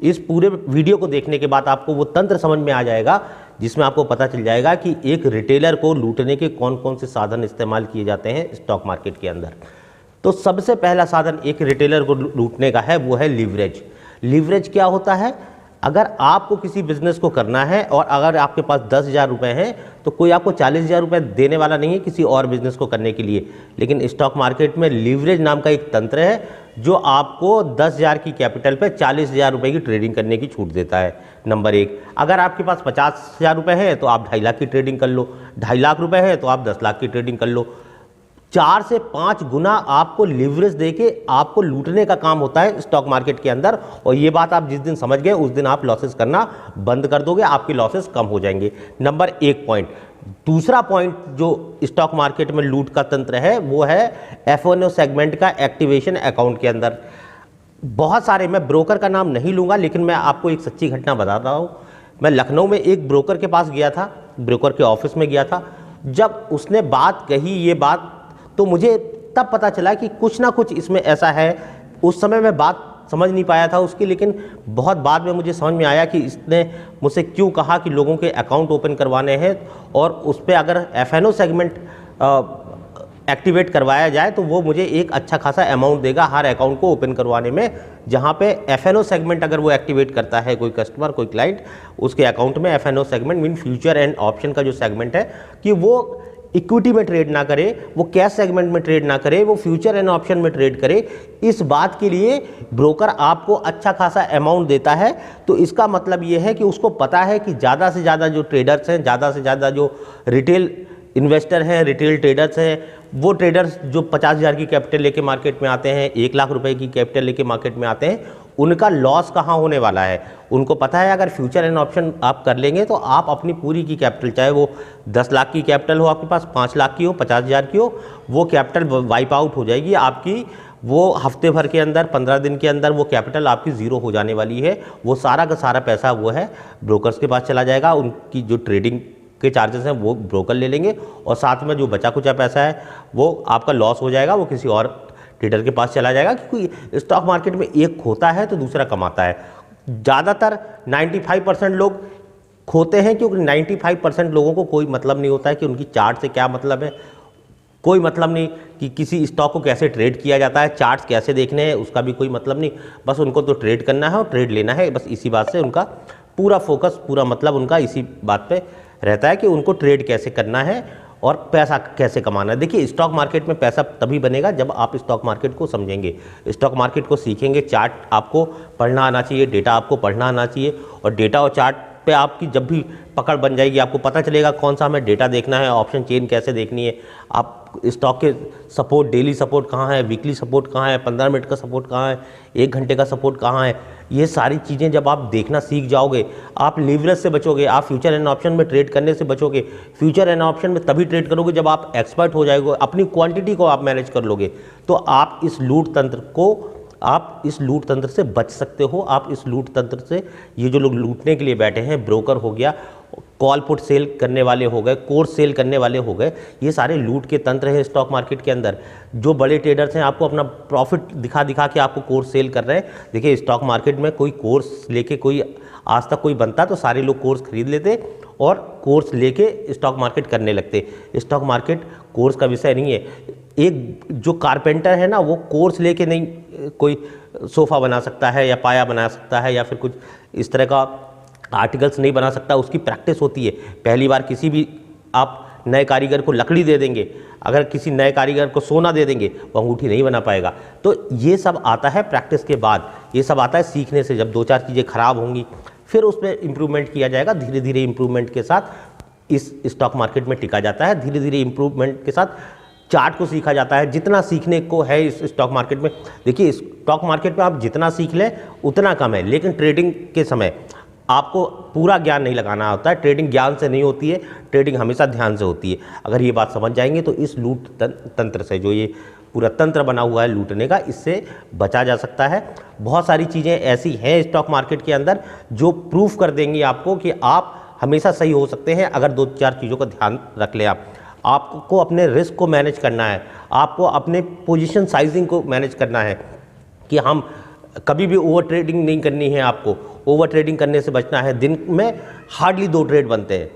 इस पूरे वीडियो को देखने के बाद आपको वो तंत्र समझ में आ जाएगा जिसमें आपको पता चल जाएगा कि एक रिटेलर को लूटने के कौन कौन से साधन इस्तेमाल किए जाते हैं स्टॉक मार्केट के अंदर। तो सबसे पहला साधन एक रिटेलर को लूटने का है, वो है लीवरेज। लीवरेज क्या होता है? अगर आपको किसी बिजनेस को करना है और अगर आपके पास 10,000 रुपये हैं तो कोई आपको 40,000 रुपये देने वाला नहीं है किसी और बिजनेस को करने के लिए, लेकिन स्टॉक मार्केट में लीवरेज नाम का एक तंत्र है जो आपको 10,000 की कैपिटल पे 40,000 रुपये की ट्रेडिंग करने की छूट देता है। नंबर एक, अगर आपके पास 50,000 रुपये हैं तो आप 2.5 लाख की ट्रेडिंग कर लो, 2.5 लाख रुपये है तो आप 10 लाख की ट्रेडिंग कर लो। 4 से 5 गुना आपको लीवरेज देके आपको लूटने का काम होता है स्टॉक मार्केट के अंदर, और ये बात आप जिस दिन समझ गए उस दिन आप लॉसेस करना बंद कर दोगे, आपके लॉसेस कम हो जाएंगे। नंबर एक पॉइंट। दूसरा पॉइंट जो स्टॉक मार्केट में लूट का तंत्र है वो है F&O सेगमेंट का एक्टिवेशन अकाउंट के अंदर। बहुत सारे, मैं ब्रोकर का नाम नहीं लूँगा लेकिन मैं आपको एक सच्ची घटना बता रहा हूँ। मैं लखनऊ में एक ब्रोकर के पास गया था, ब्रोकर के ऑफिस में गया था। जब उसने बात कही ये बात, तो मुझे तब पता चला कि कुछ ना कुछ इसमें ऐसा है। उस समय मैं बात समझ नहीं पाया था उसकी, लेकिन बहुत बाद में मुझे समझ में आया कि इसने मुझसे क्यों कहा कि लोगों के अकाउंट ओपन करवाने हैं और उस पर अगर F&O सेगमेंट एक्टिवेट करवाया जाए तो वो मुझे एक अच्छा खासा अमाउंट देगा हर अकाउंट को ओपन करवाने में। जहाँ पे F&O सेगमेंट अगर वो एक्टिवेट करता है कोई कस्टमर, कोई क्लाइंट, उसके अकाउंट में F&O segment mean future and option का जो सेगमेंट है कि वो इक्विटी में ट्रेड ना करे, वो कैश सेगमेंट में ट्रेड ना करे, वो फ्यूचर एंड ऑप्शन में ट्रेड करे, इस बात के लिए ब्रोकर आपको अच्छा खासा अमाउंट देता है। तो इसका मतलब ये है कि उसको पता है कि ज़्यादा से ज़्यादा जो ट्रेडर्स हैं, ज़्यादा से ज़्यादा जो रिटेल इन्वेस्टर हैं, रिटेल ट्रेडर्स हैं, वो ट्रेडर्स जो 50,000 की कैपिटल लेके मार्केट में आते हैं, 1 लाख रुपए की कैपिटल लेके मार्केट में आते हैं, उनका लॉस कहाँ होने वाला है। उनको पता है अगर फ्यूचर एंड ऑप्शन आप कर लेंगे तो आप अपनी पूरी की कैपिटल, चाहे वो 10 लाख की कैपिटल हो आपके पास, 5 लाख की हो, 50,000 की हो, वो कैपिटल वाइप आउट हो जाएगी आपकी। वो हफ्ते भर के अंदर, 15 दिन के अंदर वो कैपिटल आपकी ज़ीरो हो जाने वाली है। वो सारा का सारा पैसा वो है ब्रोकर्स के पास चला जाएगा, उनकी जो ट्रेडिंग के चार्जेस हैं वो ब्रोकर ले लेंगे, और साथ में जो बचा कुचा पैसा है वो आपका लॉस हो जाएगा, वो किसी और ट्रेडर के पास चला जाएगा। क्योंकि स्टॉक मार्केट में एक खोता है तो दूसरा कमाता है। ज़्यादातर 95% लोग खोते हैं क्योंकि 95% लोगों को कोई मतलब नहीं होता है कि उनकी चार्ट से क्या मतलब है, कोई मतलब नहीं कि किसी स्टॉक को कैसे ट्रेड किया जाता है, चार्ट्स कैसे देखने हैं, उसका भी कोई मतलब नहीं। बस उनको तो ट्रेड करना है और ट्रेड लेना है, बस इसी बात से उनका पूरा फोकस, पूरा मतलब उनका इसी बात पे रहता है कि उनको ट्रेड कैसे करना है और पैसा कैसे कमाना है। देखिए, स्टॉक मार्केट में पैसा तभी बनेगा जब आप स्टॉक मार्केट को समझेंगे, स्टॉक मार्केट को सीखेंगे। चार्ट आपको पढ़ना आना चाहिए, डेटा आपको पढ़ना आना चाहिए, और डेटा और चार्ट पे आपकी जब भी पकड़ बन जाएगी, आपको पता चलेगा कौन सा हमें डेटा देखना है, ऑप्शन चेन कैसे देखनी है, आप स्टॉक के सपोर्ट, डेली सपोर्ट कहाँ है, वीकली सपोर्ट कहाँ है, 15 मिनट का सपोर्ट कहाँ है, 1 घंटे का सपोर्ट कहाँ है। ये सारी चीज़ें जब आप देखना सीख जाओगे, आप लीवरेज से बचोगे, आप फ्यूचर एंड ऑप्शन में ट्रेड करने से बचोगे। फ्यूचर एंड ऑप्शन में तभी ट्रेड करोगे जब आप एक्सपर्ट हो जाओगे, अपनी क्वांटिटी को आप मैनेज कर लोगे, तो आप इस लूट तंत्र से बच सकते हो। आप इस लूट तंत्र से, ये जो लोग लूटने के लिए बैठे हैं, ब्रोकर हो गया, कॉल पुट सेल करने वाले हो गए, कोर्स सेल करने वाले हो गए, ये सारे लूट के तंत्र हैं स्टॉक मार्केट के अंदर। जो बड़े ट्रेडर्स हैं आपको अपना प्रॉफिट दिखा दिखा के आपको कोर्स सेल कर रहे हैं। देखिए, स्टॉक मार्केट में कोई कोर्स लेके कोई आज तक कोई बनता तो सारे लोग कोर्स खरीद लेते और कोर्स लेके स्टॉक मार्केट करने लगते। स्टॉक मार्केट कोर्स का विषय नहीं है। एक जो कारपेंटर है ना, वो कोर्स लेके नहीं कोई सोफ़ा बना सकता है या पाया बना सकता है या फिर कुछ इस तरह का आर्टिकल्स नहीं बना सकता, उसकी प्रैक्टिस होती है। पहली बार किसी भी आप नए कारीगर को लकड़ी दे देंगे, अगर किसी नए कारीगर को सोना दे देंगे, वो अंगूठी नहीं बना पाएगा। तो ये सब आता है प्रैक्टिस के बाद, ये सब आता है सीखने से। जब 2-4 चीज़ें खराब होंगी फिर उस पर इम्प्रूवमेंट किया जाएगा। धीरे धीरे इम्प्रूवमेंट के साथ इस स्टॉक मार्केट में टिका जाता है। धीरे धीरे इम्प्रूवमेंट के साथ चार्ट को सीखा जाता है। जितना सीखने को है इस स्टॉक मार्केट में, देखिए, स्टॉक मार्केट में आप जितना सीख लें उतना कम है, लेकिन ट्रेडिंग के समय आपको पूरा ज्ञान नहीं लगाना होता है। ट्रेडिंग ज्ञान से नहीं होती है, ट्रेडिंग हमेशा ध्यान से होती है। अगर ये बात समझ जाएंगे तो इस लूट तंत्र से, जो ये पूरा तंत्र बना हुआ है लूटने का, इससे बचा जा सकता है। बहुत सारी चीज़ें ऐसी हैं स्टॉक मार्केट के अंदर जो प्रूफ कर देंगी आपको कि आप हमेशा सही हो सकते हैं अगर 2-4 चीज़ों का ध्यान रख लें। आपको अपने रिस्क को मैनेज करना है, आपको अपने पोजीशन साइजिंग को मैनेज करना है कि हम कभी भी ओवर ट्रेडिंग नहीं करनी है आपको। ओवर ट्रेडिंग करने से बचना है। दिन में हार्डली 2 ट्रेड बनते हैं,